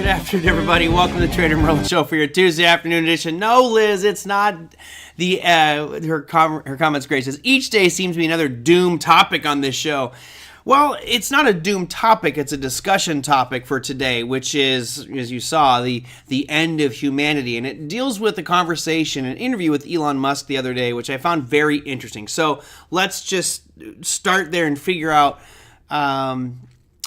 Good afternoon, everybody. Welcome to the Trader Merlin Show for your Tuesday afternoon edition. No, Liz, it's not the her comments. Grace says each day seems to be another doom topic on this show. Well, it's not a doom topic; it's a discussion topic for today, which is, as you saw, the end of humanity, and it deals with a conversation, an interview with Elon Musk the other day, which I found very interesting. So let's just start there and figure out.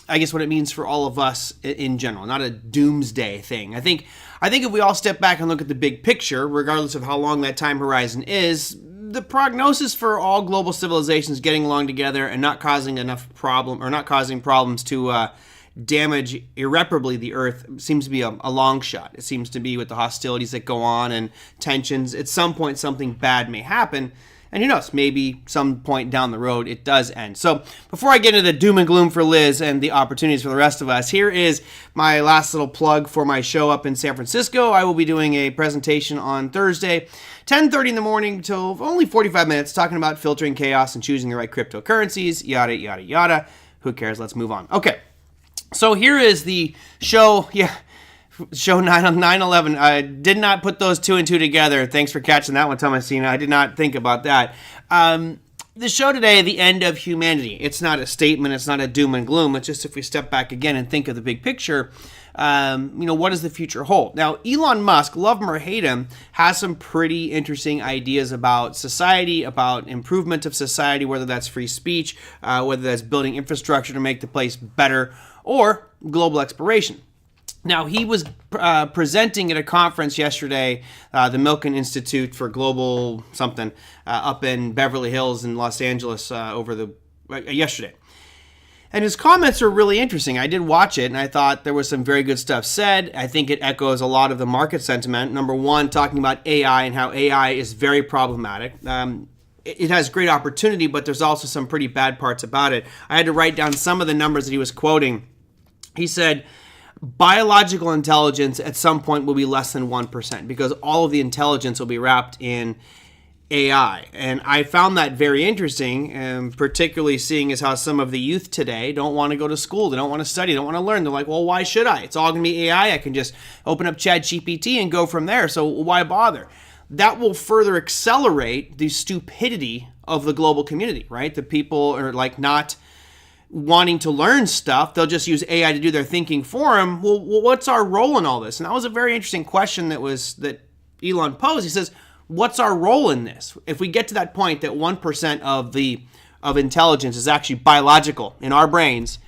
I guess what it means for all of us in general, not a doomsday thing. I think if we all step back and look at the big picture, regardless of how long that time horizon is, the prognosis for all global civilizations getting along together and not causing problems to damage irreparably the Earth seems to be a long shot. It seems to be with the hostilities that go on and tensions. At some point, something bad may happen. And who knows, maybe some point down the road it does end. So before I get into the doom and gloom for Liz and the opportunities for the rest of us, here is my last little plug for my show up in San Francisco. I will be doing a presentation on Thursday, 10:30 in the morning till only 45 minutes, talking about filtering chaos and choosing the right cryptocurrencies, yada, yada, yada. Who cares? Let's move on. Okay, so here is the show. Show 9 on 9/11. I did not put those two and two together. Thanks for catching that one, Thomasina. I did not think about that. The show today, the end of humanity. It's not a statement. It's not a doom and gloom. It's just if we step back again and think of the big picture, what does the future hold? Now, Elon Musk, love him or hate him, has some pretty interesting ideas about society, about improvement of society, whether that's free speech, whether that's building infrastructure to make the place better, or global exploration. Now, he was presenting at a conference yesterday, the Milken Institute for Global something, up in Beverly Hills in Los Angeles yesterday. And his comments are really interesting. I did watch it, and I thought there was some very good stuff said. I think it echoes a lot of the market sentiment. Number one, talking about AI and how AI is very problematic. It has great opportunity, but there's also some pretty bad parts about it. I had to write down some of the numbers that he was quoting. He said, biological intelligence at some point will be less than 1% because all of the intelligence will be wrapped in AI. And I found that very interesting, and particularly seeing as how some of the youth today don't want to go to school. They don't want to study. They don't want to learn. They're like, well, why should I? It's all going to be AI. I can just open up ChatGPT and go from there. So why bother? That will further accelerate the stupidity of the global community, right? The people are like not wanting to learn stuff. They'll just use AI to do their thinking for them. Well, what's our role in all this? And that was a very interesting question that Elon posed. He says, what's our role in this? If we get to that point that 1% of intelligence is actually biological in our brains,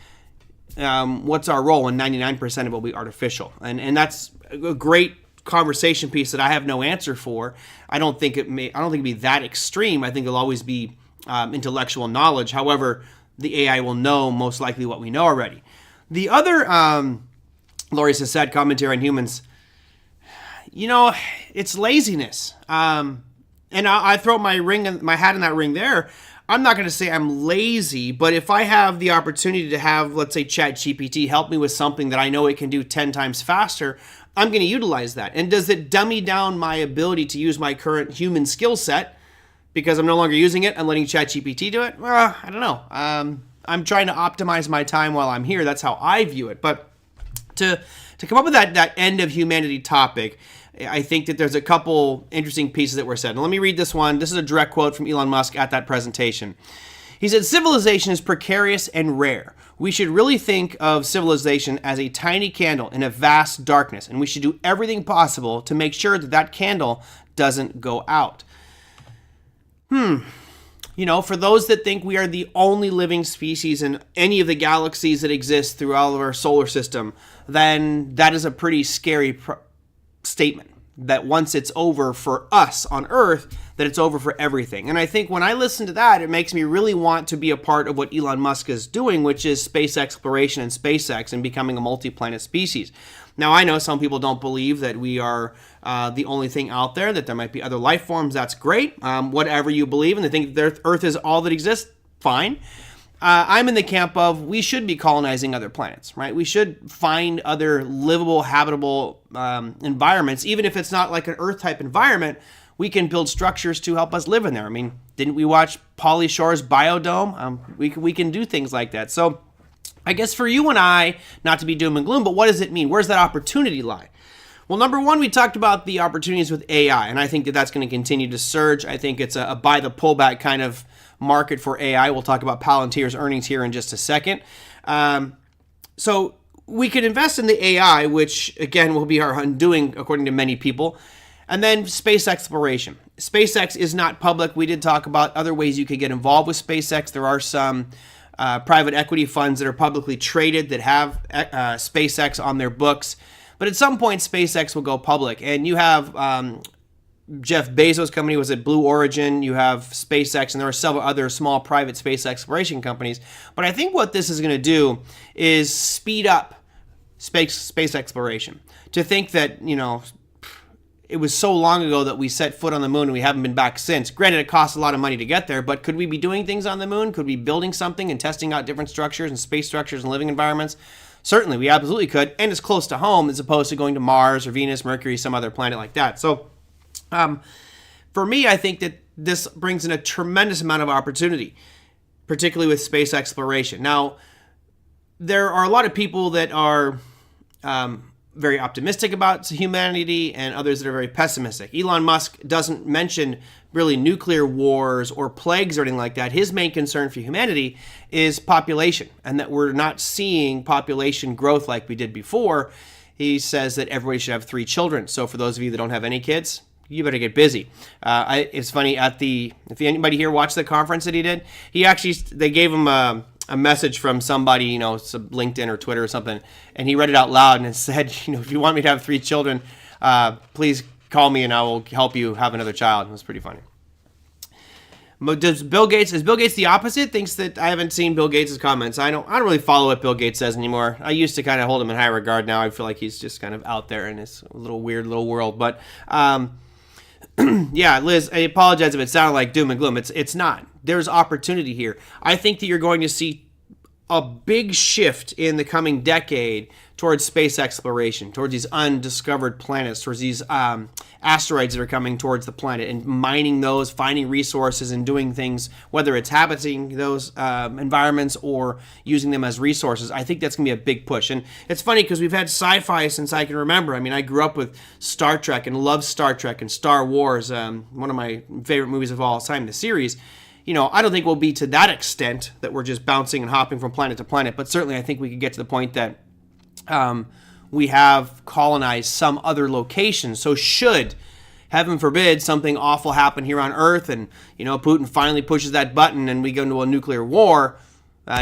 what's our role when 99% of it will be artificial? And that's a great conversation piece that I have no answer for. I don't think it'd be that extreme. I think it'll always be intellectual knowledge. However, the AI will know most likely what we know already. The other, Lori says, sad commentary on humans. It's laziness. And I throw my hat in that ring there. I'm not going to say I'm lazy, but if I have the opportunity to have, let's say, ChatGPT help me with something that I know it can do 10 times faster, I'm going to utilize that. And does it dummy down my ability to use my current human skill set? Because I'm no longer using it, I'm letting ChatGPT do it? Well, I don't know. I'm trying to optimize my time while I'm here. That's how I view it. But to come up with that end of humanity topic, I think that there's a couple interesting pieces that were said. Now, let me read this one. This is a direct quote from Elon Musk at that presentation. He said, civilization is precarious and rare. We should really think of civilization as a tiny candle in a vast darkness, and we should do everything possible to make sure that candle doesn't go out. For those that think we are the only living species in any of the galaxies that exist through all of our solar system, then that is a pretty scary statement. That once it's over for us on Earth, that it's over for everything. And I think when I listen to that, it makes me really want to be a part of what Elon Musk is doing, which is space exploration and SpaceX and becoming a multi-planet species. Now, I know some people don't believe that we are the only thing out there, that there might be other life forms. That's great. Whatever you believe, and they think that Earth is all that exists, fine. I'm in the camp of we should be colonizing other planets, right? We should find other livable, habitable environments. Even if it's not like an Earth-type environment, we can build structures to help us live in there. I mean, didn't we watch Pauly Shore's Biodome? We can do things like that. So I guess for you and I, not to be doom and gloom, but what does it mean? Where's that opportunity lie? Well, number one, we talked about the opportunities with AI, and I think that that's going to continue to surge. I think it's a buy the pullback kind of market for AI. We'll talk about Palantir's earnings here in just a second. So we could invest in the AI, which again will be our undoing, according to many people. And then space exploration. SpaceX is not public. We did talk about other ways you could get involved with SpaceX. There are some private equity funds that are publicly traded that have SpaceX on their books. But at some point, SpaceX will go public. And you have Jeff Bezos' company was at Blue Origin. You have SpaceX, and there are several other small private space exploration companies. But I think what this is going to do is speed up space exploration. To think that, it was so long ago that we set foot on the moon and we haven't been back since. Granted, it costs a lot of money to get there, but could we be doing things on the moon? Could we be building something and testing out different structures and space structures and living environments? Certainly, we absolutely could, and it's close to home as opposed to going to Mars or Venus, Mercury, some other planet like that. So, for me, I think that this brings in a tremendous amount of opportunity, particularly with space exploration. Now, there are a lot of people that are very optimistic about humanity and others that are very pessimistic. Elon Musk doesn't mention really nuclear wars or plagues or anything like that. His main concern for humanity is population, and that we're not seeing population growth like we did before. He says that everybody should have 3 children. So for those of you that don't have any kids, you better get busy. It's funny, if anybody here watched the conference that he did, they gave him a message from somebody, some LinkedIn or Twitter or something, and he read it out loud and it said, if you want me to have 3 children, please call me and I will help you have another child. It was pretty funny. Is Bill Gates the opposite? Thinks that I haven't seen Bill Gates' comments. I don't really follow what Bill Gates says anymore. I used to kind of hold him in high regard. Now I feel like he's just kind of out there in this weird little world. But yeah, Liz, I apologize if it sounded like doom and gloom. It's not. There's opportunity here. I think that you're going to see a big shift in the coming decade towards space exploration, towards these undiscovered planets, towards these asteroids that are coming towards the planet, and mining those, finding resources, and doing things, whether it's habiting those environments or using them as resources. I think that's going to be a big push. And it's funny because we've had sci-fi since I can remember. I mean, I grew up with Star Trek and loved Star Trek and Star Wars, one of my favorite movies of all time, the series. I don't think we'll be to that extent that we're just bouncing and hopping from planet to planet, but certainly I think we could get to the point that we have colonized some other location. So should, heaven forbid, something awful happen here on Earth and, Putin finally pushes that button and we go into a nuclear war,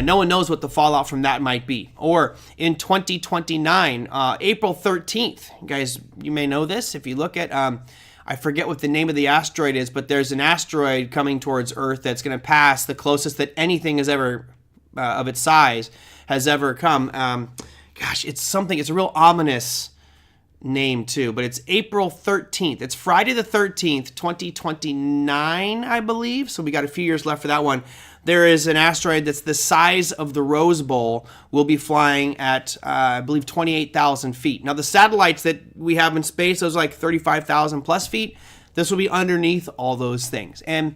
no one knows what the fallout from that might be. Or in 2029, April 13th, you guys, you may know this if you look at... I forget what the name of the asteroid is, but there's an asteroid coming towards Earth that's going to pass the closest that anything has ever, of its size, has ever come. It's a real ominous name too, but it's April 13th. It's Friday the 13th, 2029, I believe. So we got a few years left for that one. There is an asteroid that's the size of the Rose Bowl, will be flying at, I believe, 28,000 feet. Now, the satellites that we have in space, those are like 35,000 plus feet. This will be underneath all those things. And,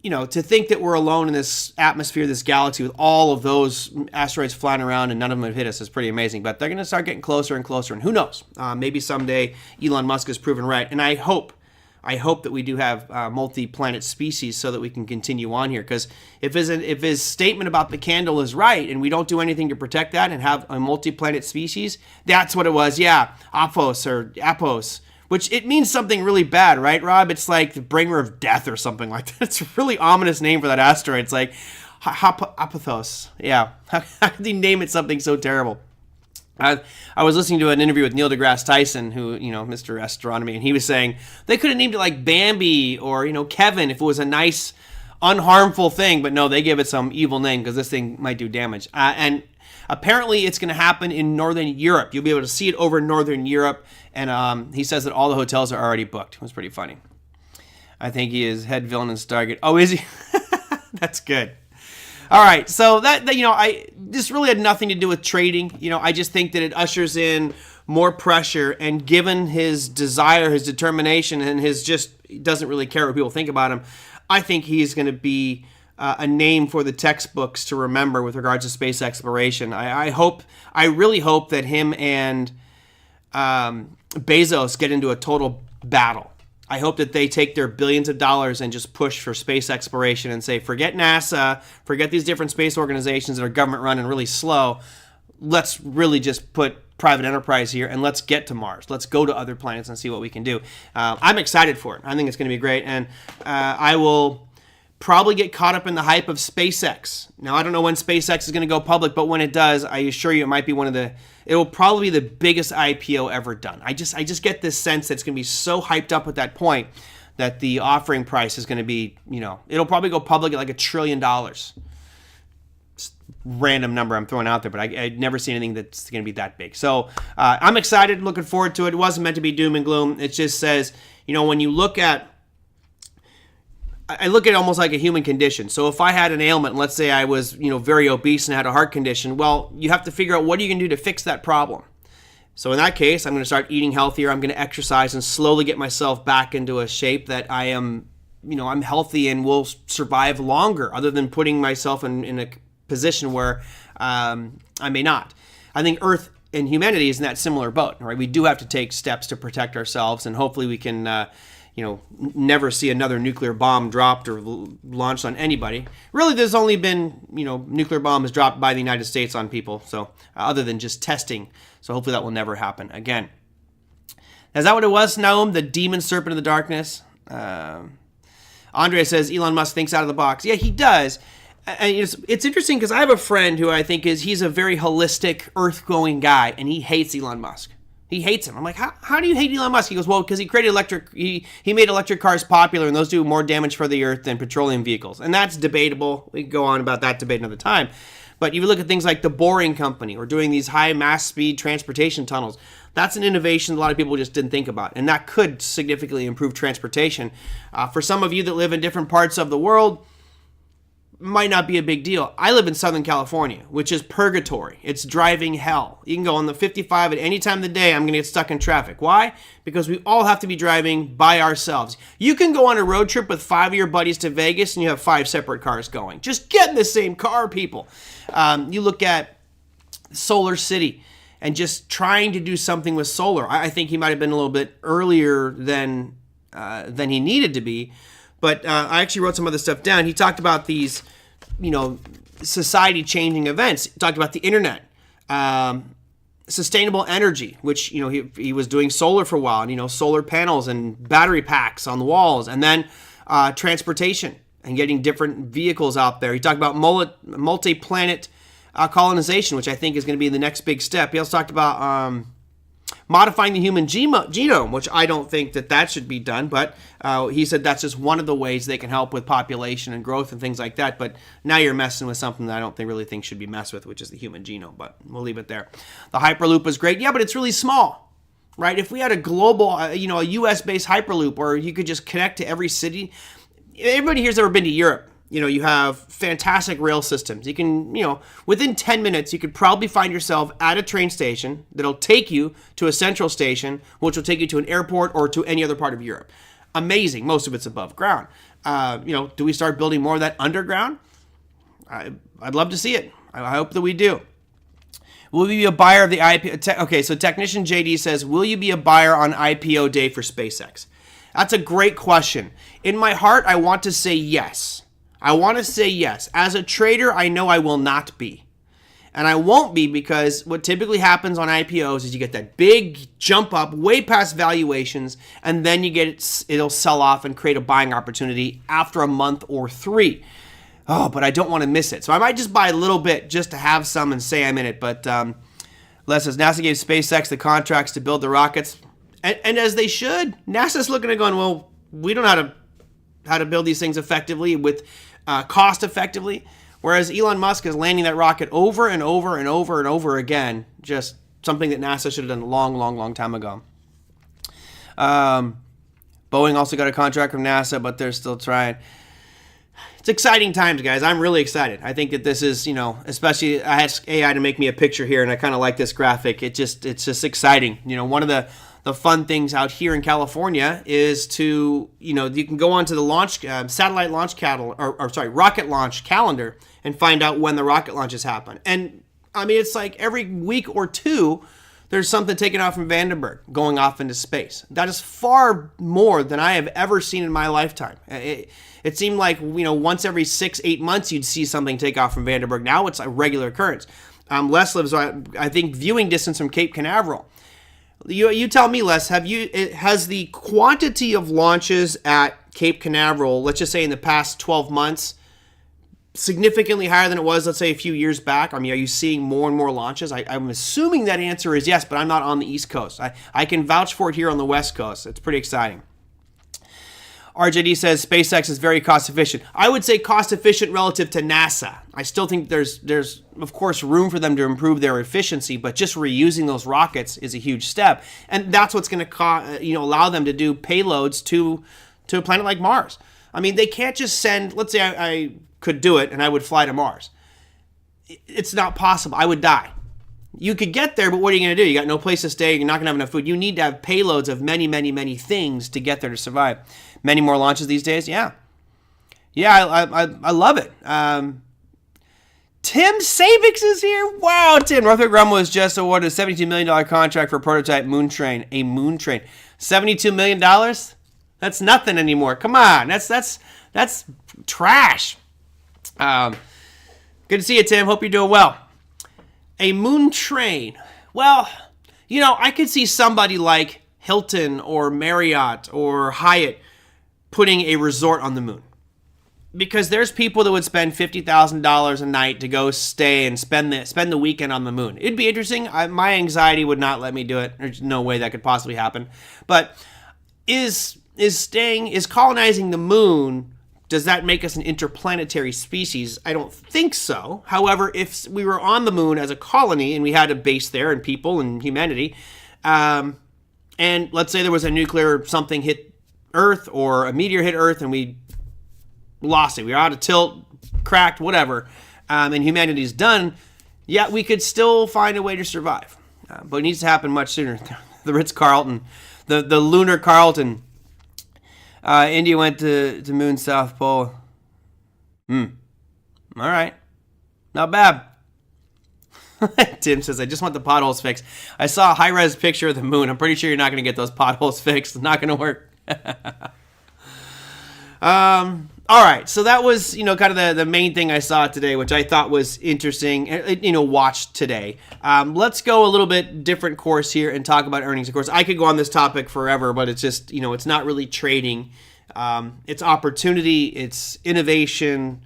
to think that we're alone in this atmosphere, this galaxy, with all of those asteroids flying around and none of them have hit us is pretty amazing. But they're going to start getting closer and closer. And who knows? Maybe someday Elon Musk is proven right. And I hope that we do have multi-planet species so that we can continue on here. Because if his statement about the candle is right and we don't do anything to protect that and have a multi-planet species, that's what it was. Yeah, Apos or Apos, which it means something really bad, right, Rob? It's like the bringer of death or something like that. It's a really ominous name for that asteroid. It's like Apothos. Yeah, how did he name it something so terrible? I was listening to an interview with Neil deGrasse Tyson, who, Mr. Astronomy, and he was saying they could have named it like Bambi or, Kevin if it was a nice, unharmful thing. But no, they give it some evil name because this thing might do damage. And apparently it's going to happen in Northern Europe. You'll be able to see it over in Northern Europe. And he says that all the hotels are already booked. It was pretty funny. I think he is head villain in Stargate. Oh, is he? That's good. All right, so this really had nothing to do with trading. I just think that it ushers in more pressure, and given his desire, his determination, and his just doesn't really care what people think about him, I think he's going to be a name for the textbooks to remember with regards to space exploration. I really hope that him and Bezos get into a total battle. I hope that they take their billions of dollars and just push for space exploration and say, forget NASA, forget these different space organizations that are government run and really slow. Let's really just put private enterprise here and let's get to Mars. Let's go to other planets and see what we can do. I'm excited for it. I think it's going to be great. And I will probably get caught up in the hype of SpaceX. Now, I don't know when SpaceX is going to go public, but when it does, I assure you it might be it will probably be the biggest IPO ever done. I just get this sense that it's going to be so hyped up at that point that the offering price is going to be, it'll probably go public at like $1 trillion. Random number I'm throwing out there, but I've never seen anything that's going to be that big. So I'm excited, looking forward to it. It wasn't meant to be doom and gloom. It just says, when you look at, I look at it almost like a human condition. So if I had an ailment, and let's say I was, very obese and had a heart condition, well, you have to figure out what you can do to fix that problem. So in that case, I'm going to start eating healthier. I'm going to exercise and slowly get myself back into a shape that I am, I'm healthy and will survive longer, other than putting myself in a position where I may not. I think Earth and humanity is in that similar boat, right? We do have to take steps to protect ourselves, and hopefully we can, never see another nuclear bomb dropped or launched on anybody. Really, there's only been, nuclear bombs dropped by the United States on people, so other than just testing. So hopefully that will never happen again. Is that what it was, Naum? The demon serpent of the darkness? Andre says Elon Musk thinks out of the box. Yeah, he does. And it's interesting because I have a friend who I think he's a very holistic, earth-going guy, and he hates Elon Musk. He hates him. I'm like, how do you hate Elon Musk? He goes, well, because he created he made electric cars popular, and those do more damage for the earth than petroleum vehicles. And that's debatable. We can go on about that debate another time. But you look at things like the Boring Company or doing these high mass speed transportation tunnels. That's an innovation a lot of people just didn't think about. And that could significantly improve transportation. For some of you that live in different parts of the world, might not be a big deal. I live in Southern California, which is purgatory. It's driving hell. You can go on the 55 at any time of the day. I'm going to get stuck in traffic. Why? Because we all have to be driving by ourselves. You can go on a road trip with 5 of your buddies to Vegas and you have 5 separate cars going. Just get in the same car, people. You look at Solar City and just trying to do something with solar. I think he might have been a little bit earlier than he needed to be. But I actually wrote some other stuff down. He talked about these, society-changing events. He talked about the internet, sustainable energy, which, he was doing solar for a while, and, solar panels and battery packs on the walls, and then transportation and getting different vehicles out there. He talked about multi-planet colonization, which I think is going to be the next big step. He also talked about modifying the human genome, which I don't think that should be done, but he said that's just one of the ways they can help with population and growth and things like that. But now you're messing with something that I don't really think should be messed with, which is the human genome, but we'll leave it there. The Hyperloop was great. Yeah, but it's really small, right? If we had a global, a US-based Hyperloop where you could just connect to every city. Everybody here's ever been to Europe. You have fantastic rail systems. You can, within 10 minutes, you could probably find yourself at a train station that'll take you to a central station, which will take you to an airport or to any other part of Europe. Amazing. Most of it's above ground. Do we start building more of that underground? I'd love to see it. I hope that we do. Will you be a buyer of the IPO? Okay, so technician JD says, will you be a buyer on IPO day for SpaceX? That's a great question. In my heart, I want to say yes. I want to say yes. As a trader, I know I will not be. And I won't be because what typically happens on IPOs is you get that big jump up way past valuations, and then it'll sell off and create a buying opportunity after a month or 3. Oh, but I don't want to miss it. So I might just buy a little bit just to have some and say I'm in it. But Les says NASA gave SpaceX the contracts to build the rockets. And as they should. NASA's looking at going, well, we don't know how to build these things effectively with cost effectively, whereas Elon Musk is landing that rocket over and over and over and over again, just something that NASA should have done a long, long, long time ago. Boeing also got a contract from NASA, but they're still trying. It's exciting times, guys. I'm really excited. I think that this is, especially I asked AI to make me a picture here, and I kind of like this graphic. It's just exciting. One of the the fun things out here in California is to, you can go onto the launch satellite launch rocket launch calendar and find out when the rocket launches happen. And I mean, it's like every week or two, there's something taken off from Vandenberg going off into space. That is far more than I have ever seen in my lifetime. It seemed like, once every 6-8 months, you'd see something take off from Vandenberg. Now it's a regular occurrence. Les lives, I think, viewing distance from Cape Canaveral. You tell me, Les, has the quantity of launches at Cape Canaveral, let's just say in the past 12 months, significantly higher than it was, let's say, a few years back? I mean, are you seeing more and more launches? I'm assuming that answer is yes, but I'm not on the East Coast. I can vouch for it here on the West Coast. It's pretty exciting. RJD says SpaceX is very cost efficient. I would say cost efficient relative to NASA. I still think there's of course room for them to improve their efficiency, but just reusing those rockets is a huge step, and that's what's going to allow them to do payloads to a planet like Mars. I mean, they can't just send. Let's say I could do it and I would fly to Mars. It's not possible. I would die. You could get there, but what are you going to do? You got no place to stay. You're not going to have enough food. You need to have payloads of many, many, many things to get there to survive. Many more launches these days? Yeah. I love it. Tim Savix is here. Wow, Tim. Northrop Grumman was just awarded a $72 million contract for a prototype moon train. A moon train. $72 million? That's nothing anymore. Come on. That's trash. Good to see you, Tim. Hope you're doing well. A moon train. Well, I could see somebody like Hilton or Marriott or Hyatt putting a resort on the moon, because there's people that would spend $50,000 a night to go stay and spend the weekend on the moon. It'd be interesting. My anxiety would not let me do it. There's no way that could possibly happen. But is colonizing the moon, does that make us an interplanetary species? I don't think so. However, if we were on the moon as a colony and we had a base there and people and humanity, and let's say there was a nuclear something hit Earth or a meteor hit Earth and we lost it, we were out of tilt, cracked, whatever, and humanity's done, yeah, we could still find a way to survive. But it needs to happen much sooner. The Ritz-Carlton, the Lunar Carlton. India went to moon, South Pole. All right. Not bad. Tim says, I just want the potholes fixed. I saw a high-res picture of the moon. I'm pretty sure you're not going to get those potholes fixed. It's not going to work. All right. So that was, kind of the main thing I saw today, which I thought was interesting, watched today. Let's go a little bit different course here and talk about earnings. Of course, I could go on this topic forever, but it's just, it's not really trading. It's opportunity. It's innovation.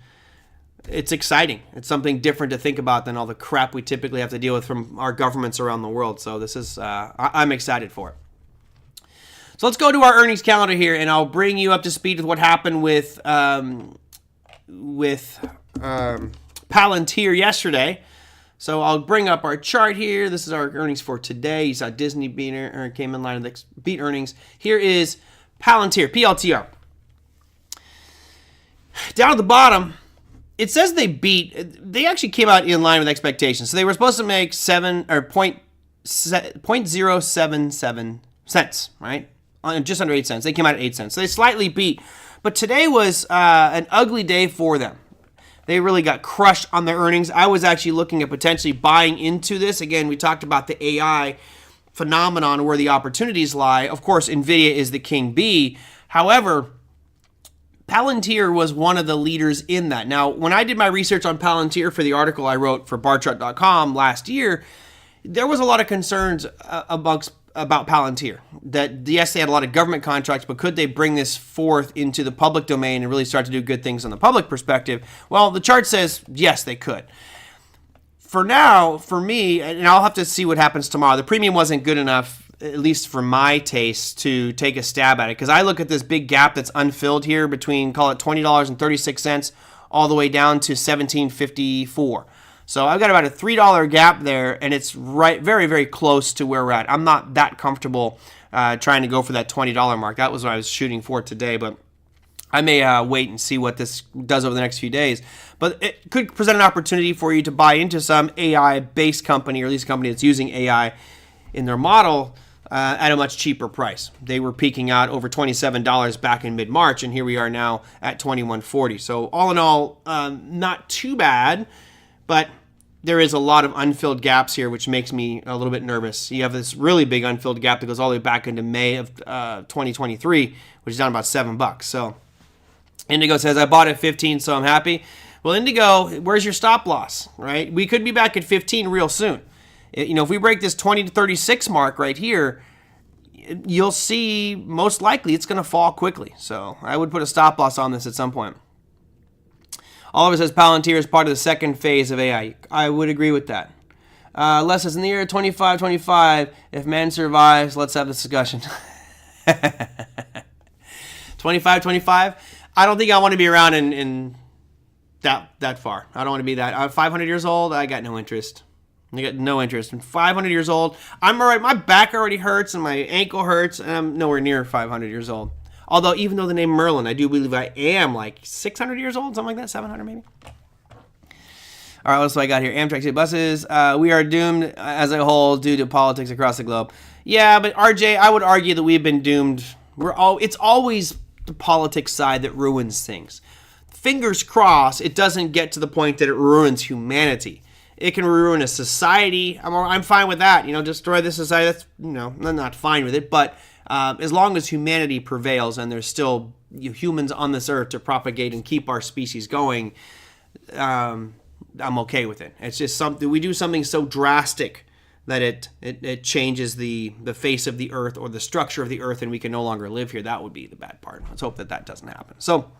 It's exciting. It's something different to think about than all the crap we typically have to deal with from our governments around the world. So this is, I'm excited for it. So let's go to our earnings calendar here, and I'll bring you up to speed with what happened with Palantir yesterday. So I'll bring up our chart here. This is our earnings for today. You saw Disney came in line with beat earnings. Here is Palantir, PLTR. Down at the bottom, it says they actually came out in line with expectations. So they were supposed to make 0.077 cents, right? Just under 8 cents. They came out at 8 cents. So they slightly beat. But today was an ugly day for them. They really got crushed on their earnings. I was actually looking at potentially buying into this. Again, we talked about the AI phenomenon where the opportunities lie. Of course, NVIDIA is the king bee. However, Palantir was one of the leaders in that. Now, when I did my research on Palantir for the article I wrote for barchart.com last year, there was a lot of concerns about Palantir. That, yes, they had a lot of government contracts, but could they bring this forth into the public domain and really start to do good things on the public perspective? Well, the chart says, yes, they could. For now, for me, and I'll have to see what happens tomorrow, the premium wasn't good enough, at least for my taste, to take a stab at it. Because I look at this big gap that's unfilled here between, call it $20.36 all the way down to $17.54. So I've got about a $3 gap there, and it's right, very, very close to where we're at. I'm not that comfortable trying to go for that $20 mark. That was what I was shooting for today, but I may wait and see what this does over the next few days. But it could present an opportunity for you to buy into some AI-based company, or at least a company that's using AI in their model, at a much cheaper price. They were peaking out over $27 back in mid-March, and here we are now at $21.40. So all in all, not too bad, but there is a lot of unfilled gaps here, which makes me a little bit nervous. You have this really big unfilled gap that goes all the way back into May of 2023, which is down about $7. So Indigo says, I bought at 15, so I'm happy. Well, Indigo, where's your stop loss, right? We could be back at 15 real soon. You know, if we break this 20 to 36 mark right here, you'll see most likely it's going to fall quickly. So I would put a stop loss on this at some point. Oliver says Palantir is part of the second phase of AI. I would agree with that. Les says, in the year 2525, if man survives, let's have this discussion. 2525? I don't think I want to be around in that far. I don't want to be that. I'm 500 years old. I got no interest. I got no interest. I'm 500 years old. I'm all right. My back already hurts and my ankle hurts, and I'm nowhere near 500 years old. Although, even though the name Merlin, I do believe I am like 600 years old, something like that, 700 maybe. All right, what else do I got here? Amtrak State Buses. We are doomed as a whole due to politics across the globe. Yeah, but RJ, I would argue that we've been doomed. It's always the politics side that ruins things. Fingers crossed, it doesn't get to the point that it ruins humanity. It can ruin a society. I'm fine with that. You know, destroy the society. That's, you know, I'm not fine with it. But as long as humanity prevails and there's still humans on this earth to propagate and keep our species going, I'm okay with it. It's just something, we do something so drastic that it changes the face of the earth or the structure of the earth and we can no longer live here. That would be the bad part. Let's hope that doesn't happen. So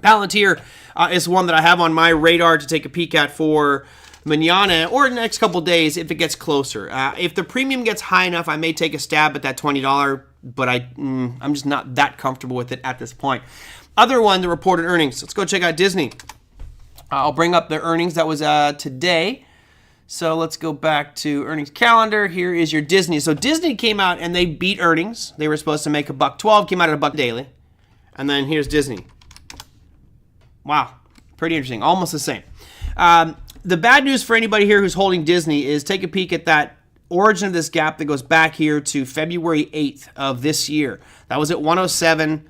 Palantir is one that I have on my radar to take a peek at for mañana or the next couple days if it gets closer. If the premium gets high enough, I may take a stab at that $20, but I'm just not that comfortable with it at this point. Other one, the reported earnings. Let's go check out Disney. I'll bring up the earnings that was today. So let's go back to earnings calendar. Here is your Disney. So Disney came out and they beat earnings. They were supposed to make $1.12, came out at $1 daily. And then here's Disney. Wow, pretty interesting. Almost the same. The bad news for anybody here who's holding Disney is take a peek at that origin of this gap that goes back here to February 8th of this year. That was at 107,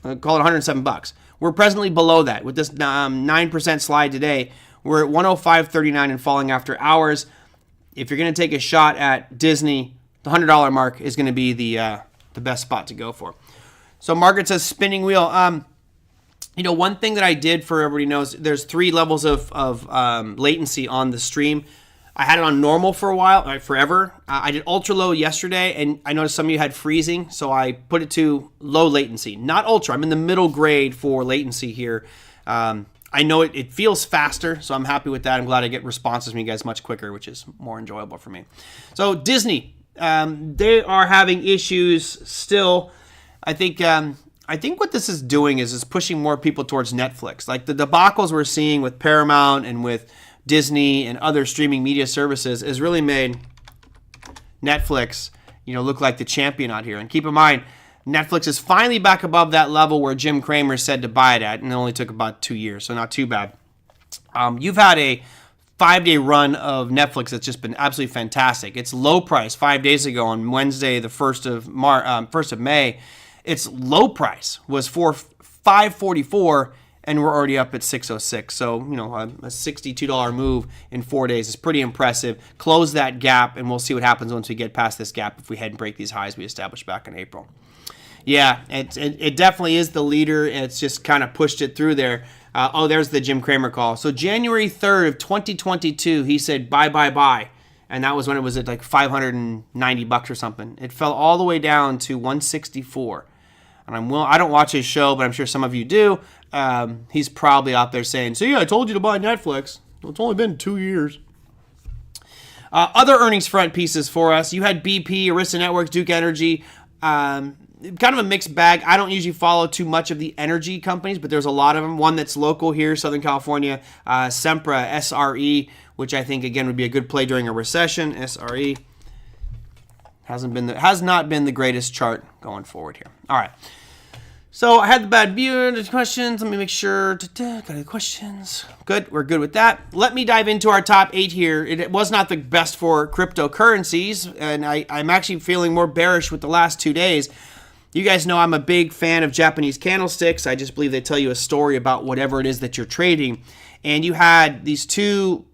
call it $107. We're presently below that with this 9% slide today. We're at 105.39 and falling after hours. If you're going to take a shot at Disney, the $100 mark is going to be the best spot to go for. So market says spinning wheel. You know, one thing that I did, for everybody knows, there's 3 levels of latency on the stream. I had it on normal for a while, forever. I did ultra low yesterday, and I noticed some of you had freezing, so I put it to low latency. Not ultra. I'm in the middle grade for latency here. I know it feels faster, so I'm happy with that. I'm glad I get responses from you guys much quicker, which is more enjoyable for me. So Disney, they are having issues still. I think what this is doing is pushing more people towards Netflix. Like the debacles we're seeing with Paramount and with Disney and other streaming media services has really made Netflix, look like the champion out here. And keep in mind, Netflix is finally back above that level where Jim Cramer said to buy it at, and it only took about 2 years, so not too bad. You've had a 5-day run of Netflix that's just been absolutely fantastic. It's low price 5 days ago on Wednesday, the 1st of May. Its low price was $5.44, and we're already up at $6.06. So, a $62 move in 4 days is pretty impressive. Close that gap, and we'll see what happens once we get past this gap if we head and break these highs we established back in April. Yeah, it definitely is the leader. It's just kind of pushed it through there. There's the Jim Cramer call. So January 3rd of 2022, he said, buy. And that was when it was at like $590 or something. It fell all the way down to $164. And I don't watch his show, but I'm sure some of you do. He's probably out there saying, "See, I told you to buy Netflix. Well, it's only been 2 years." Other earnings front pieces for us. You had BP, Arista Networks, Duke Energy. Kind of a mixed bag. I don't usually follow too much of the energy companies, but there's a lot of them. One that's local here, Southern California, Sempra, SRE, which I think, again, would be a good play during a recession. SRE has not been the greatest chart going forward here. All right. So I had the bad view. There's questions. Let me make sure. Got any questions? Good. We're good with that. Let me dive into our top 8 here. It was not the best for cryptocurrencies, and I'm actually feeling more bearish with the last 2 days. You guys know I'm a big fan of Japanese candlesticks. I just believe they tell you a story about whatever it is that you're trading. And you had these 2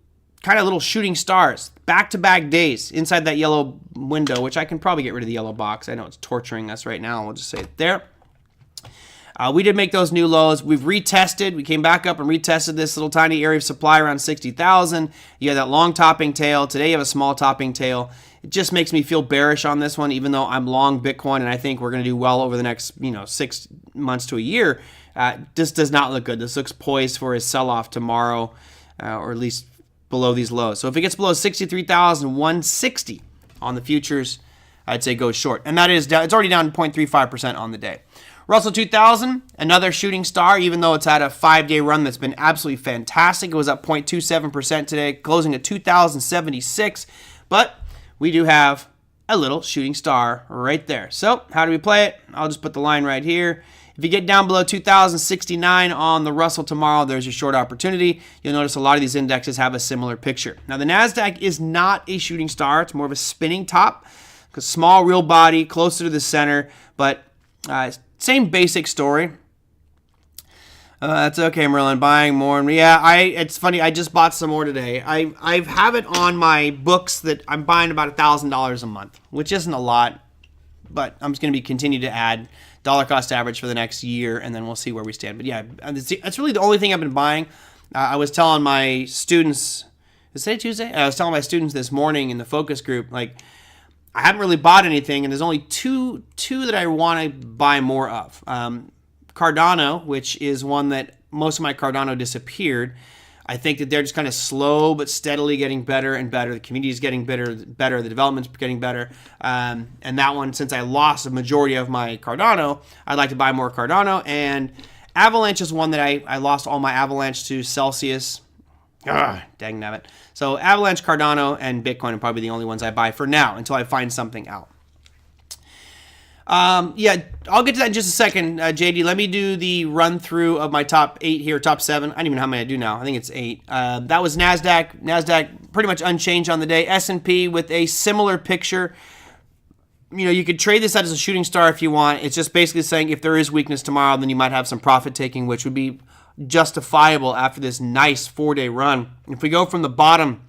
kind of little shooting stars, back-to-back days inside that yellow window, which I can probably get rid of the yellow box. I know it's torturing us right now. We'll just say it there. We did make those new lows. We've retested. We came back up and retested this little tiny area of supply around 60,000. You had that long topping tail. Today you have a small topping tail. It just makes me feel bearish on this one, even though I'm long Bitcoin and I think we're going to do well over the next 6 months to a year. This does not look good. This looks poised for a sell-off tomorrow, or at least below these lows. So if it gets below 63,160 on the futures, I'd say go short. And that is down. It's already down 0.35% on the day. Russell 2000, another shooting star, even though it's had a 5-day run that's been absolutely fantastic. It was up 0.27% today, closing at 2,076. But we do have a little shooting star right there. So how do we play it? I'll just put the line right here. If you get down below 2,069 on the Russell tomorrow, there's your short opportunity. You'll notice a lot of these indexes have a similar picture. Now, the NASDAQ is not a shooting star. It's more of a spinning top. Small, real body, closer to the center, but same basic story. That's okay, Merlin. Buying more. Yeah, it's funny. I just bought some more today. I have it on my books that I'm buying about $1,000 a month, which isn't a lot, but I'm just going to continue to add dollar cost average for the next year, and then we'll see where we stand. But yeah, that's really the only thing I've been buying. I was telling my students, is today Tuesday? I was telling my students this morning in the focus group, like, I haven't really bought anything, and there's only two that I want to buy more of. Cardano, which is one that most of my Cardano disappeared. I think that they're just kind of slow but steadily getting better and better. The community is getting better. The development's getting better. And that one, since I lost a majority of my Cardano, I'd like to buy more Cardano. And Avalanche is one that I lost all my Avalanche to Celsius. Dang nabbit. So Avalanche, Cardano, and Bitcoin are probably the only ones I buy for now until I find something out. Yeah, I'll get to that in just a second, JD. Let me do the run through of my top 8 here, top 7. I don't even know how many I do now. I think it's 8. That was NASDAQ. NASDAQ pretty much unchanged on the day. S&P with a similar picture. You could trade this out as a shooting star if you want. It's just basically saying if there is weakness tomorrow, then you might have some profit taking, which would be justifiable after this nice 4-day run. If we go from the bottom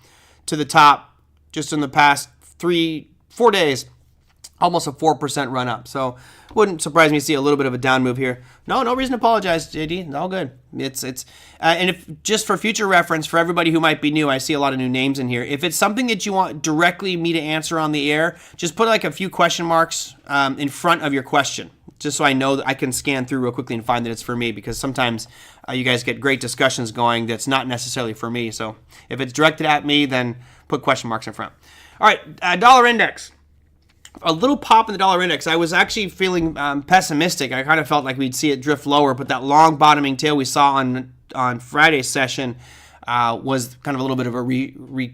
to the top, just in the past 3-4 days, almost a 4% run up. So wouldn't surprise me to see a little bit of a down move here. No reason to apologize, JD. It's all good. And if just for future reference, for everybody who might be new, I see a lot of new names in here. If it's something that you want directly me to answer on the air, just put like a few question marks in front of your question, just so I know that I can scan through real quickly and find that it's for me, because sometimes you guys get great discussions going that's not necessarily for me. So if it's directed at me, then put question marks in front. All right, dollar index. A little pop in the dollar index. I was actually feeling pessimistic. I kind of felt like we'd see it drift lower, but that long bottoming tail we saw on Friday's session was kind of a little bit of a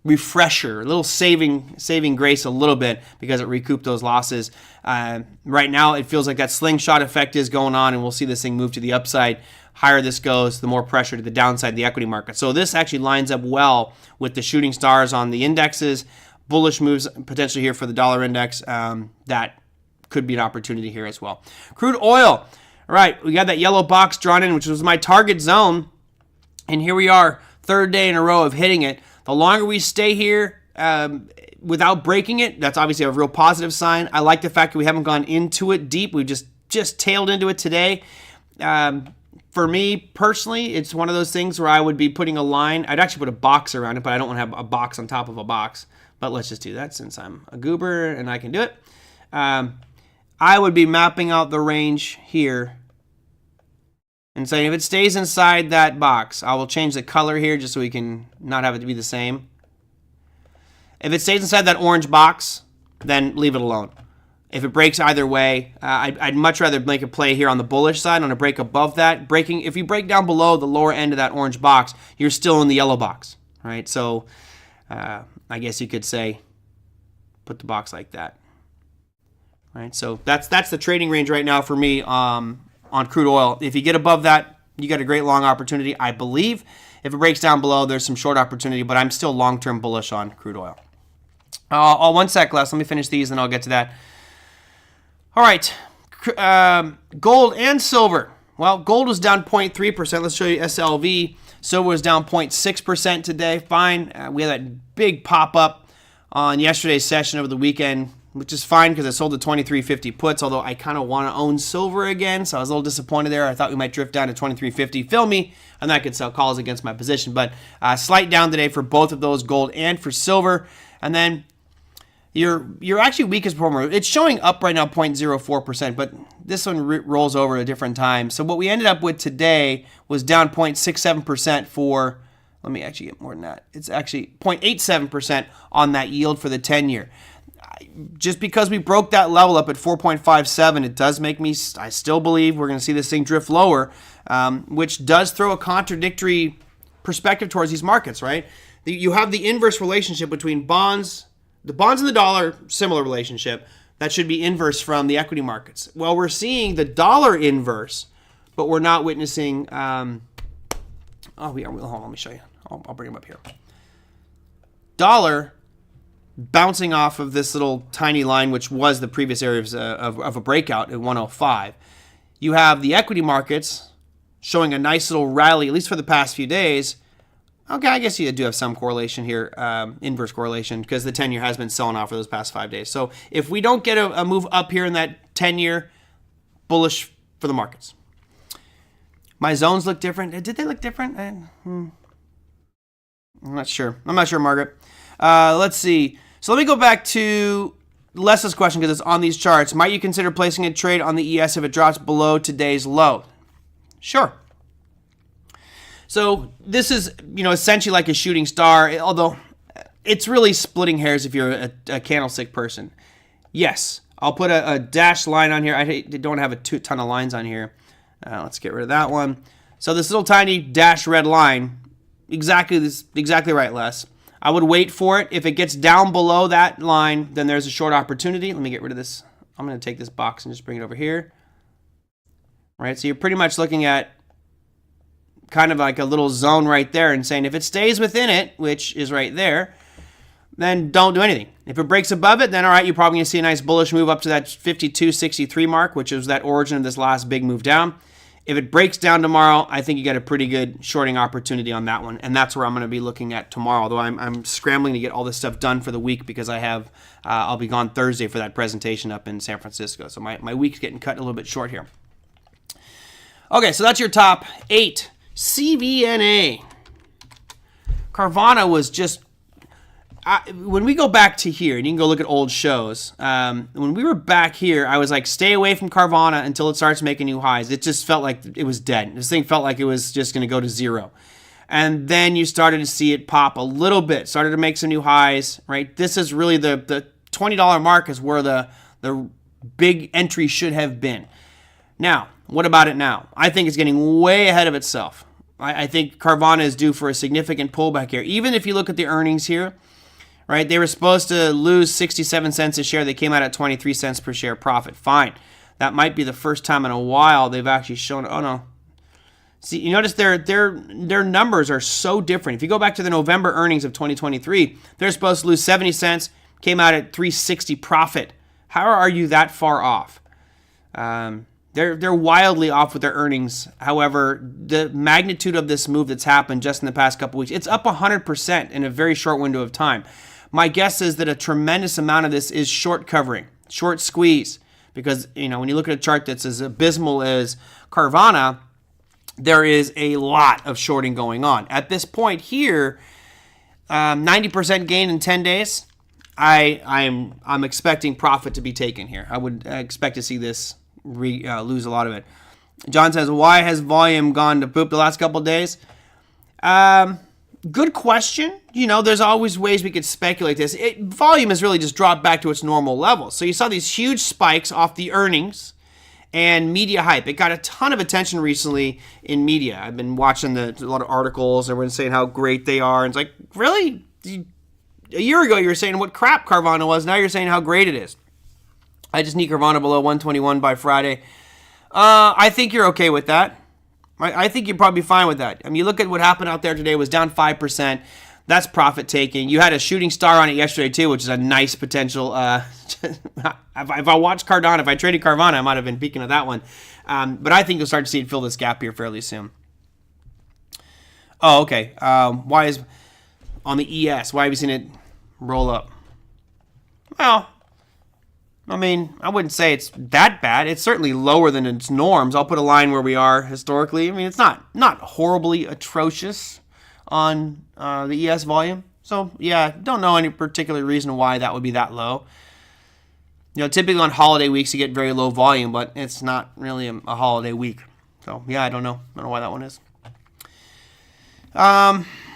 refresher, a little saving grace a little bit, because it recouped those losses. Right now, it feels like that slingshot effect is going on, and we'll see this thing move to the upside. Higher this goes, the more pressure to the downside of the equity market. So this actually lines up well with the shooting stars on the indexes. Bullish moves potentially here for the dollar index. That could be an opportunity here as well. Crude oil. All right, we got that yellow box drawn in, which was my target zone. And here we are, 3rd day in a row of hitting it. The longer we stay here without breaking it, that's obviously a real positive sign. I like the fact that we haven't gone into it deep. We've just tailed into it today. For me personally, it's one of those things where I would be putting a line. I'd actually put a box around it, but I don't want to have a box on top of a box. But let's just do that since I'm a goober and I can do it. I would be mapping out the range here and saying if it stays inside that box, I will change the color here just so we can not have it to be the same. If it stays inside that orange box, then leave it alone. If it breaks either way, I'd much rather make a play here on the bullish side on a break above that. If you break down below the lower end of that orange box, you're still in the yellow box, right? So I guess you could say put the box like that. Right, so that's the trading range right now for me on on crude oil. If you get above that, you got a great long opportunity, I believe. If it breaks down below, there's some short opportunity, but I'm still long-term bullish on crude oil. 1 sec, Les. Let me finish these, and I'll get to that. All right. Gold and silver. Well, gold was down 0.3%. Let's show you SLV. Silver was down 0.6% today. Fine. We had that big pop-up on yesterday's session over the weekend, which is fine because I sold the 23.50 puts, although I kind of want to own silver again, so I was a little disappointed there. I thought we might drift down to 23.50. Fill me, and I could sell calls against my position. But slight down today for both of those, gold and for silver. And then your actually weakest performer, it's showing up right now 0.04%, but this one rolls over at a different time. So what we ended up with today was down 0.67% for, let me actually get more than that. It's actually 0.87% on that yield for the 10-year. Just because we broke that level up at 4.57, it does make me, I still believe we're going to see this thing drift lower, which does throw a contradictory perspective towards these markets, right? You have the inverse relationship between bonds. The bonds and the dollar, similar relationship. That should be inverse from the equity markets. Well, we're seeing the dollar inverse, but we're not witnessing, we are, hold on, let me show you. I'll bring them up here. Dollar bouncing off of this little tiny line, which was the previous areas of a breakout at 105. You have the equity markets showing a nice little rally, at least for the past few days. Okay, I guess you do have some correlation here, inverse correlation, because the 10-year has been selling off for those past 5 days. So if we don't get a move up here in that 10-year, bullish for the markets. My zones look different. Did they look different? I'm not sure. Margaret. Let's see. So let me go back to Les's question because it's on these charts. Might you consider placing a trade on the ES if it drops below today's low? Sure. So this is, essentially like a shooting star, although it's really splitting hairs if you're a candlestick person. Yes, I'll put a dashed line on here. I don't have a ton of lines on here. Let's get rid of that one. So this little tiny dashed red line, exactly right, Les. I would wait for it. If it gets down below that line, then there's a short opportunity. Let me get rid of this. I'm going to take this box and just bring it over here. All right, so you're pretty much looking at kind of like a little zone right there and saying if it stays within it, which is right there, then don't do anything. If it breaks above it, then all right, you're probably going to see a nice bullish move up to that 52.63 mark, which is that origin of this last big move down. If it breaks down tomorrow, I think you get a pretty good shorting opportunity on that one, and that's where I'm going to be looking at tomorrow, although I'm scrambling to get all this stuff done for the week because I'll be gone Thursday for that presentation up in San Francisco, so my week's getting cut a little bit short here. Okay, so that's your top 8. CVNA. Carvana was just, when we go back to here, and you can go look at old shows, when we were back here, I was like, stay away from Carvana until it starts making new highs. It just felt like it was dead. This thing felt like it was just going to go to zero. And then you started to see it pop a little bit, started to make some new highs, right? This is really the $20 mark is where the big entry should have been. Now, what about it now? I think it's getting way ahead of itself. I think Carvana is due for a significant pullback here. Even if you look at the earnings here, right? They were supposed to lose 67 cents a share. They came out at 23 cents per share profit. Fine. That might be the first time in a while they've actually shown, oh no. See, you notice their numbers are so different. If you go back to the November earnings of 2023, they're supposed to lose 70 cents, came out at 360 profit. How are you that far off? They're wildly off with their earnings. However, the magnitude of this move that's happened just in the past couple weeks, it's up 100% in a very short window of time. My guess is that a tremendous amount of this is short covering, short squeeze, because when you look at a chart that's as abysmal as Carvana, there is a lot of shorting going on. At this point here, 90% gain in 10 days. I'm expecting profit to be taken here. I would expect to see this lose a lot of it. John says, why has volume gone to poop the last couple of days? Good question. There's always ways we could speculate this. Volume has really just dropped back to its normal level. So you saw these huge spikes off the earnings and media hype. It got a ton of attention recently in media. I've been watching a lot of articles. Everyone's saying how great they are. And it's like, really? A year ago you were saying what crap Carvana was. Now you're saying how great it is. I just need Carvana below 121 by Friday. I think you're okay with that. I think you're probably fine with that. I mean, you look at what happened out there today. It was down 5%. That's profit taking. You had a shooting star on it yesterday too, which is a nice potential. If I watched Cardano, if I traded Carvana, I might have been peeking at that one. But I think you'll start to see it fill this gap here fairly soon. Oh, okay. Why is on the ES? Why have you seen it roll up? Well, I mean, I wouldn't say it's that bad. It's certainly lower than its norms. I'll put a line where we are historically. I mean, it's not horribly atrocious on the ES volume. So, yeah, don't know any particular reason why that would be that low. Typically on holiday weeks, you get very low volume, but it's not really a holiday week. So, yeah, I don't know. I don't know why that one is.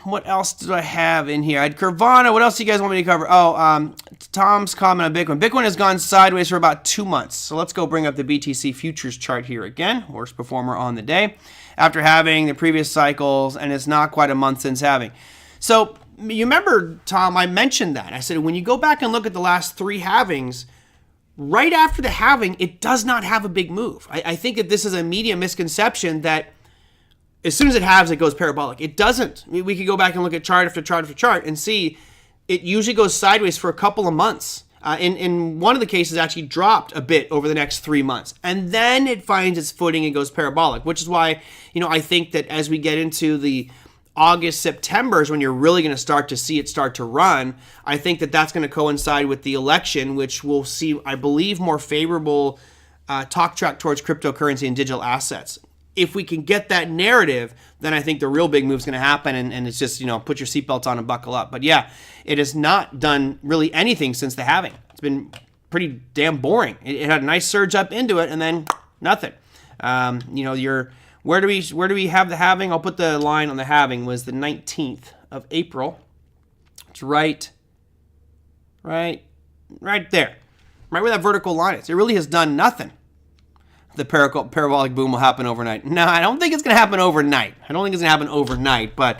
What else do I have in here? I had Carvana. What else do you guys want me to cover? Oh, Tom's comment on Bitcoin. Bitcoin has gone sideways for about 2 months. So let's go bring up the BTC futures chart here again. Worst performer on the day after having the previous cycles, and it's not quite a month since having. So you remember, Tom, I mentioned that. I said when you go back and look at the last 3 halvings, right after the halving, it does not have a big move. I think that this is a media misconception that as soon as it halves, it goes parabolic. It doesn't. We could go back and look at chart after chart after chart and see it usually goes sideways for a couple of months. In one of the cases, it actually dropped a bit over the next 3 months. And then it finds its footing and goes parabolic, which is why, I think that as we get into the August, September is when you're really going to start to see it start to run. I think that that's going to coincide with the election, which will see, I believe, more favorable talk track towards cryptocurrency and digital assets. If we can get that narrative, then I think the real big move is going to happen, and it's just, put your seatbelts on and buckle up. But yeah, it has not done really anything since the halving. It's been pretty damn boring. It had a nice surge up into it, and then nothing. Where do we have the halving? I'll put the line on the halving was the 19th of April. It's right there, right where that vertical line is. It really has done nothing. The parabolic boom will happen overnight. No, I don't think it's going to happen overnight. But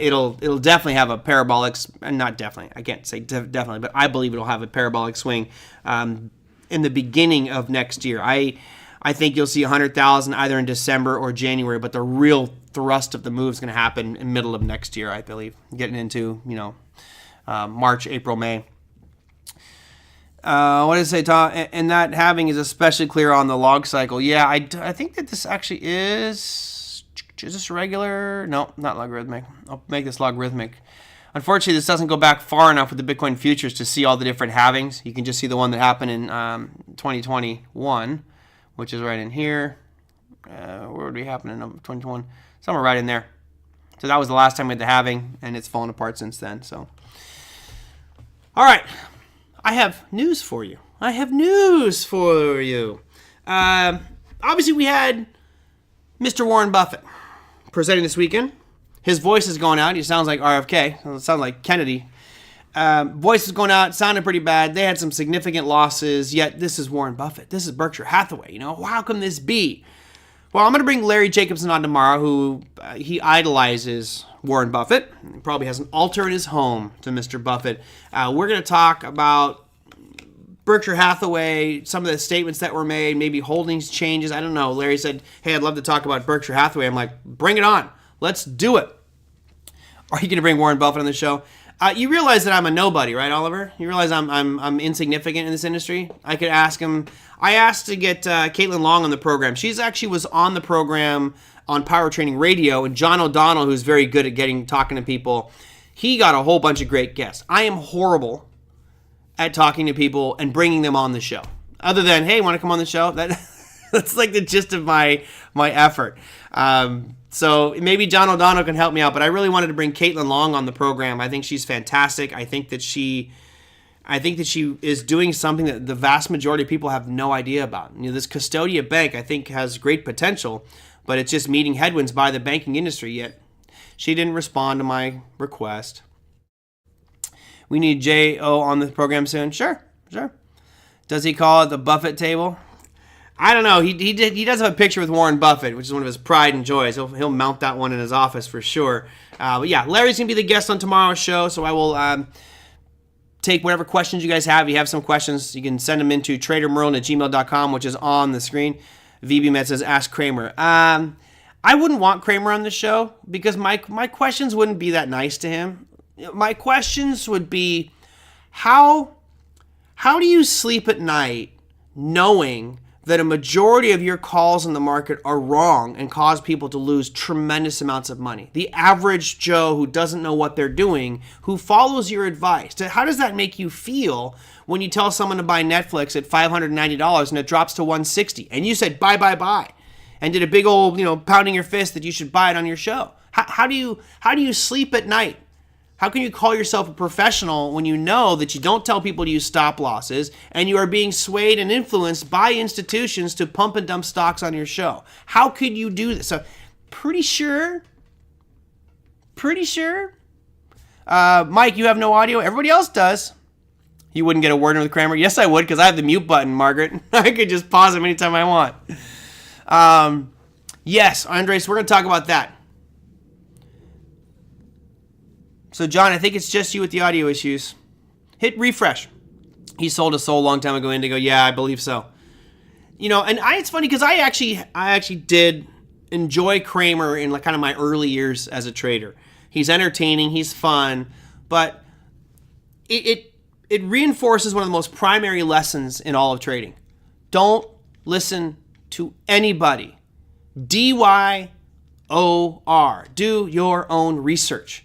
it'll definitely have a parabolic, not definitely, I can't say definitely, but I believe it'll have a parabolic swing in the beginning of next year. I think you'll see 100,000 either in December or January, but the real thrust of the move is going to happen in the middle of next year, I believe, getting into, March, April, May. What did it say, Tom? And that halving is especially clear on the log cycle. Yeah, I think that this actually is this regular? No, not logarithmic. I'll make this logarithmic. Unfortunately, this doesn't go back far enough with the Bitcoin futures to see all the different halvings. You can just see the one that happened in 2021, which is right in here. Where would we happen in 2021? Somewhere right in there. So that was the last time we had the halving, and it's fallen apart since then. So, all right. I have news for you. Obviously, we had Mr. Warren Buffett presenting this weekend. His voice is going out. He sounds like RFK. It sounds like Kennedy. Voice is going out. Sounded pretty bad. They had some significant losses. Yet this is Warren Buffett. This is Berkshire Hathaway. How can this be? Well, I'm going to bring Larry Jacobson on tomorrow, who he idolizes Warren Buffett. He probably has an altar in his home to Mr. Buffett. We're going to talk about Berkshire Hathaway, some of the statements that were made, maybe holdings changes. I don't know. Larry said, hey, I'd love to talk about Berkshire Hathaway. I'm like, bring it on. Let's do it. Are you going to bring Warren Buffett on the show? You realize that I'm a nobody, right, Oliver? You realize I'm insignificant in this industry? I could ask him. I asked to get Caitlin Long on the program. She's actually was on the program on Power Training Radio, and John O'Donnell, who's very good at talking to people, he got a whole bunch of great guests. I am horrible at talking to people and bringing them on the show. Other than, hey, want to come on the show? That's like the gist of my effort. So maybe John O'Donnell can help me out, but I really wanted to bring Caitlin Long on the program. I think she's fantastic. I think that she is doing something that the vast majority of people have no idea about. This Custodia Bank, I think, has great potential, but it's just meeting headwinds by the banking industry yet. She didn't respond to my request. We need J.O. on the program soon. Sure. Does he call it the Buffett table? I don't know. He does have a picture with Warren Buffett, which is one of his pride and joys. He'll mount that one in his office for sure. But yeah, Larry's going to be the guest on tomorrow's show, so I will take whatever questions you guys have. If you have some questions, you can send them into TraderMerlin@gmail.com, which is on the screen. VB Med says, ask Kramer. I wouldn't want Kramer on the show because my questions wouldn't be that nice to him. My questions would be, how do you sleep at night knowing that a majority of your calls in the market are wrong and cause people to lose tremendous amounts of money? The average Joe who doesn't know what they're doing, who follows your advice, how does that make you feel when you tell someone to buy Netflix at $590 and it drops to $160 and you said buy and did a big old, pounding your fist that you should buy it on your show? How do you sleep at night? How can you call yourself a professional when you know that you don't tell people to use stop losses and you are being swayed and influenced by institutions to pump and dump stocks on your show? How could you do this? So, pretty sure. Mike, you have no audio. Everybody else does. You wouldn't get a word in with Kramer? Yes, I would, because I have the mute button, Margaret. I could just pause him anytime I want. Yes, Andres, we're going to talk about that. So, John, I think it's just you with the audio issues. Hit refresh. He sold a soul a long time ago, Indigo. Yeah, I believe so. It's funny because I actually did enjoy Kramer in kind of my early years as a trader. He's entertaining, he's fun, but it reinforces one of the most primary lessons in all of trading. Don't listen to anybody. DYOR. Do your own research.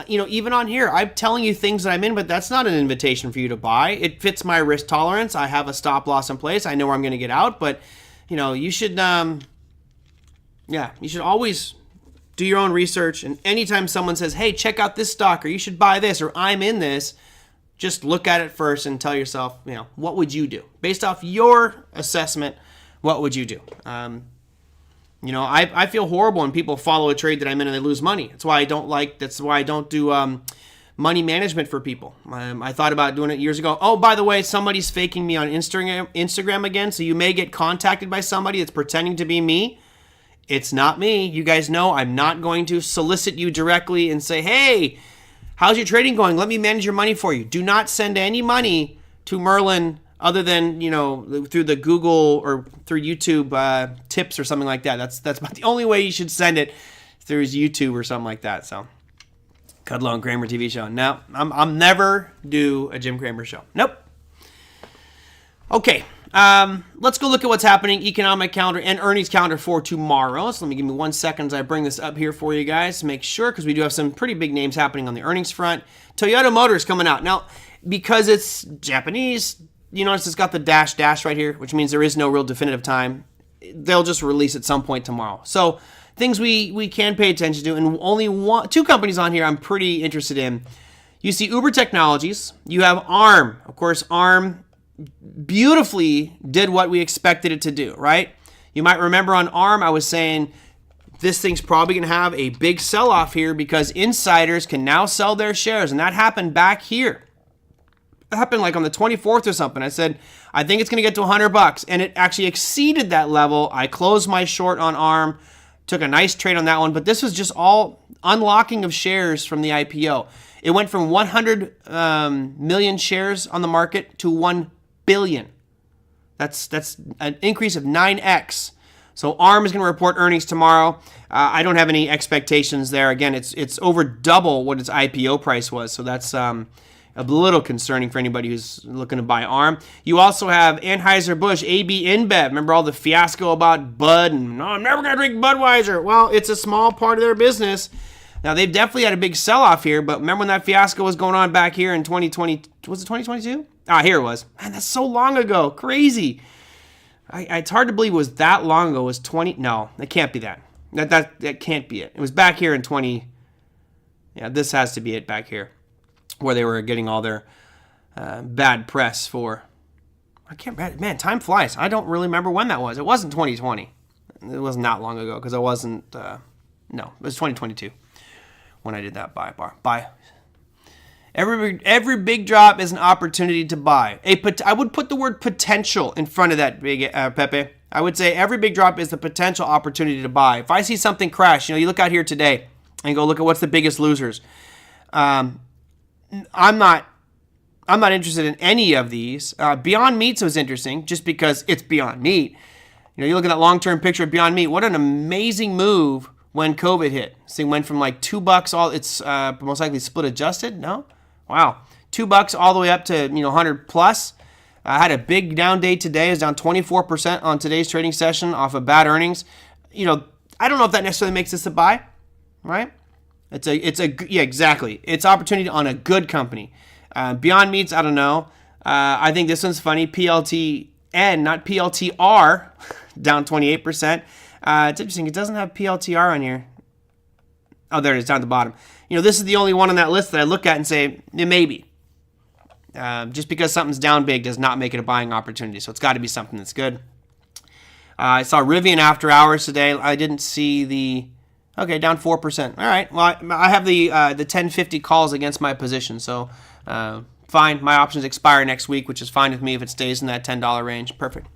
Even on here, I'm telling you things that I'm in, but that's not an invitation for you to buy. It fits my risk tolerance. I have a stop loss in place. I know where I'm going to get out, but you should, you should always do your own research. And anytime someone says, hey, check out this stock, or you should buy this, or I'm in this, just look at it first and tell yourself, what would you do? Based off your assessment, what would you do? I feel horrible when people follow a trade that I'm in and they lose money. That's why I don't do money management for people. I thought about doing it years ago. Oh, by the way, somebody's faking me on Instagram again, so you may get contacted by somebody that's pretending to be me. It's not me. You guys know I'm not going to solicit you directly and say, hey, how's your trading going? Let me manage your money for you. Do not send any money to Merlin other than, through the Google or through YouTube tips or something like that. That's about the only way you should send it, through YouTube or something like that. So, Kudlow and Kramer TV show. No, I'm never do a Jim Kramer show. Nope. Okay, let's go look at what's happening, economic calendar and earnings calendar for tomorrow. So give me 1 second as I bring this up here for you guys to make sure, because we do have some pretty big names happening on the earnings front. Toyota Motors coming out. Now, because it's Japanese, you notice it's got the dash right here, which means there is no real definitive time. They'll just release at some point tomorrow. So things we can pay attention to, and only two companies on here I'm pretty interested in. You see Uber Technologies. You have ARM. Of course, ARM beautifully did what we expected it to do, right? You might remember on ARM, I was saying this thing's probably going to have a big sell-off here because insiders can now sell their shares, and that happened back here. It happened like on the 24th or something. I said, I think it's going to get to $100, and it actually exceeded that level. I closed my short on ARM, took a nice trade on that one, but this was just all unlocking of shares from the IPO. It went from 100 million shares on the market to 1 billion. That's an increase of 9x. So ARM is going to report earnings tomorrow. I don't have any expectations there. Again, it's over double what its IPO price was. So that's a little concerning for anybody who's looking to buy ARM. You also have Anheuser-Busch, AB InBev. Remember all the fiasco about Bud and, no, I'm never going to drink Budweiser. Well, it's a small part of their business. Now, they've definitely had a big sell-off here, but remember when that fiasco was going on back here in 2020? Was it 2022? Here it was. Man, that's so long ago. Crazy. It's hard to believe it was that long ago. It was 20. No, it can't be that. That can't be it. It was back here in 20. Yeah, this has to be it back here, where they were getting all their bad press for. I can't. Man, time flies. I don't really remember when that was. It wasn't 2020. It wasn't that long ago because I wasn't. No, it was 2022 when I did that buy. Every big drop is an opportunity to buy. I would put the word potential in front of that, big Pepe. I would say every big drop is the potential opportunity to buy. If I see something crash, you look out here today and go look at what's the biggest losers. I'm not interested in any of these. Beyond Meats was interesting just because it's Beyond Meat. You look at that long-term picture of Beyond Meat. What an amazing move when COVID hit. This thing went from like $2 it's most likely split adjusted. No, wow, $2 all the way up to 100 plus. I had a big down day today. It's down 24% on today's trading session off of bad earnings. I don't know if that necessarily makes this a buy, right? Yeah, exactly. It's opportunity on a good company. Beyond Meats, I don't know. I think this one's funny. PLTN, not PLTR, down 28%. It's interesting. It doesn't have PLTR on here. Oh, there it is, down at the bottom. This is the only one on that list that I look at and say, maybe. Just because something's down big does not make it a buying opportunity. So it's got to be something that's good. I saw Rivian after hours today. I didn't see the... Okay, down 4%. All right. Well, I have the 1050 calls against my position. So fine. My options expire next week, which is fine with me if it stays in that $10 range. Perfect.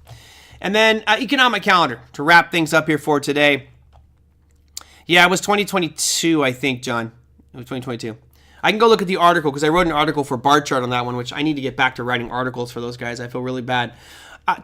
And then economic calendar to wrap things up here for today. Yeah, it was 2022, I think, John. It was 2022. I can go look at the article because I wrote an article for Bar Chart on that one, which I need to get back to writing articles for those guys. I feel really bad.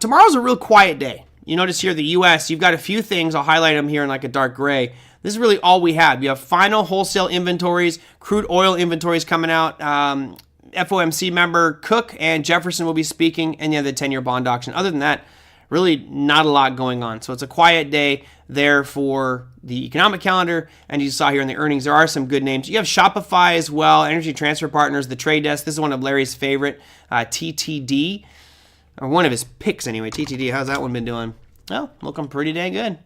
Tomorrow's a real quiet day. You notice here the U.S., you've got a few things. I'll highlight them here in like a dark gray. This is really all we have. You have final wholesale inventories, crude oil inventories coming out. FOMC member Cook and Jefferson will be speaking, and you have the 10-year bond auction. Other than that, really not a lot going on. So it's a quiet day there for the economic calendar. And you saw here in the earnings, there are some good names. You have Shopify as well, Energy Transfer Partners, The Trade Desk. This is one of Larry's favorite, TTD, or one of his picks anyway. TTD, how's that one been doing? Well, looking pretty dang good.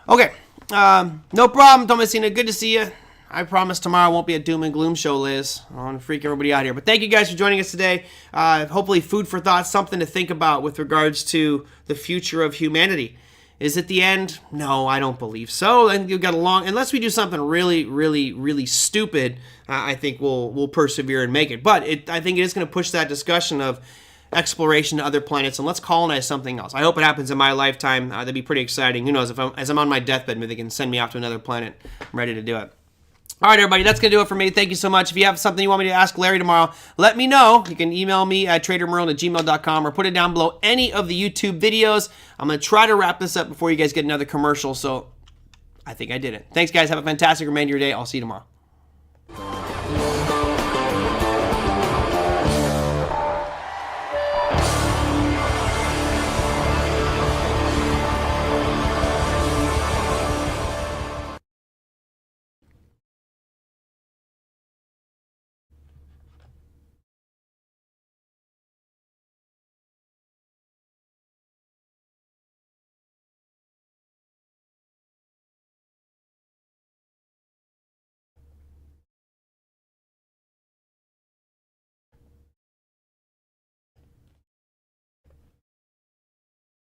Okay, no problem, Thomasina. Good to see you. I promise tomorrow won't be a doom and gloom show, Liz. I want to freak everybody out here. But thank you guys for joining us today. Hopefully food for thought, something to think about with regards to the future of humanity. Is it the end? No, I don't believe so. And you've got a long, unless we do something really, really, really stupid, I think we'll persevere and make it. But I think it is going to push that discussion of exploration to other planets, and let's colonize something else. I hope it happens in my lifetime. That'd be pretty exciting. Who knows, as I'm on my deathbed, maybe they can send me off to another planet. I'm ready to do it. All right, everybody, that's going to do it for me. Thank you so much. If you have something you want me to ask Larry tomorrow, let me know. You can email me at TraderMerlin@gmail.com or put it down below any of the YouTube videos. I'm going to try to wrap this up before you guys get another commercial, so I think I did it. Thanks, guys. Have a fantastic remainder of your day. I'll see you tomorrow.